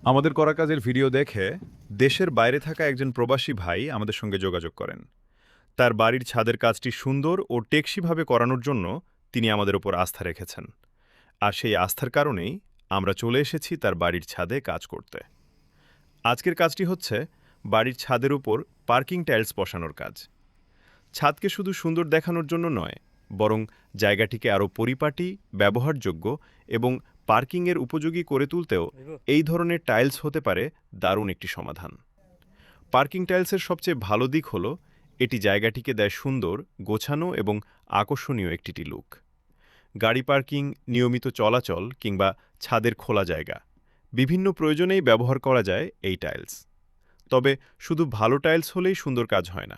আমাদের করা কাজের ভিডিও দেখে দেশের বাইরে থাকা একজন প্রবাসী ভাই আমাদের সঙ্গে যোগাযোগ করেন। তার বাড়ির ছাদের কাজটি সুন্দর ও টেকসইভাবে করানোর জন্য তিনি আমাদের ওপর আস্থা রেখেছেন। আর সেই আস্থার কারণেই আমরা চলে এসেছি তার বাড়ির ছাদে কাজ করতে। আজকের কাজটি হচ্ছে বাড়ির ছাদের উপর পার্কিং টাইলস বসানোর কাজ। ছাদকে শুধু সুন্দর দেখানোর জন্য নয়, বরং জায়গাটিকে আরও পরিপাটি, ব্যবহারযোগ্য এবং পার্কিংয়ের উপযোগী করে তুলতেও এই ধরনের টাইলস হতে পারে দারুণ একটি সমাধান। পার্কিং টাইলসের সবচেয়ে ভালো দিক হল এটি জায়গাটিকে দেয় সুন্দর, গোছানো এবং আকর্ষণীয় একটি লুক। গাড়ি পার্কিং, নিয়মিত চলাচল কিংবা ছাদের খোলা জায়গা বিভিন্ন প্রয়োজনেই ব্যবহার করা যায় এই টাইলস। তবে শুধু ভালো টাইলস হলেই সুন্দর কাজ হয় না।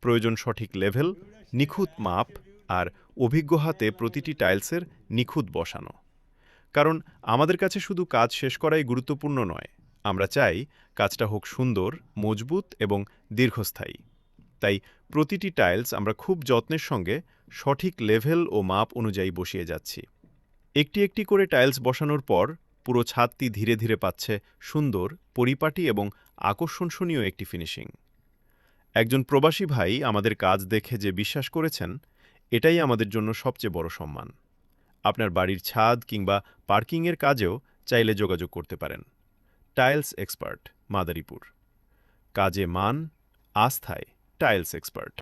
প্রয়োজন সঠিক লেভেল, নিখুঁত মাপ আর অভিজ্ঞ হাতে প্রতিটি টাইলসের নিখুঁত বসানো। কারণ আমাদের কাছে শুধু কাজ শেষ করাই গুরুত্বপূর্ণ নয়, আমরা চাই কাজটা হোক সুন্দর, মজবুত এবং দীর্ঘস্থায়ী। তাই প্রতিটি টাইলস আমরা খুব যত্নের সঙ্গে সঠিক লেভেল ও মাপ অনুযায়ী বসিয়ে যাচ্ছি। একটি একটি করে টাইলস বসানোর পর পুরো ছাদটি ধীরে ধীরে পাচ্ছে সুন্দর, পরিপাটি এবং আকর্ষণীয় একটি ফিনিশিং। একজন প্রবাসী ভাই আমাদের কাজ দেখে যে বিশ্বাস করেছেন, এটাই আমাদের জন্য সবচেয়ে বড় সম্মান। আপনার বাড়ির ছাদ কিংবা পার্কিংয়ের কাজেও চাইলে যোগাযোগ করতে পারেন। Tiles expert, Madaripur. কাজে মান, আস্থায় টাইলস এক্সপার্ট।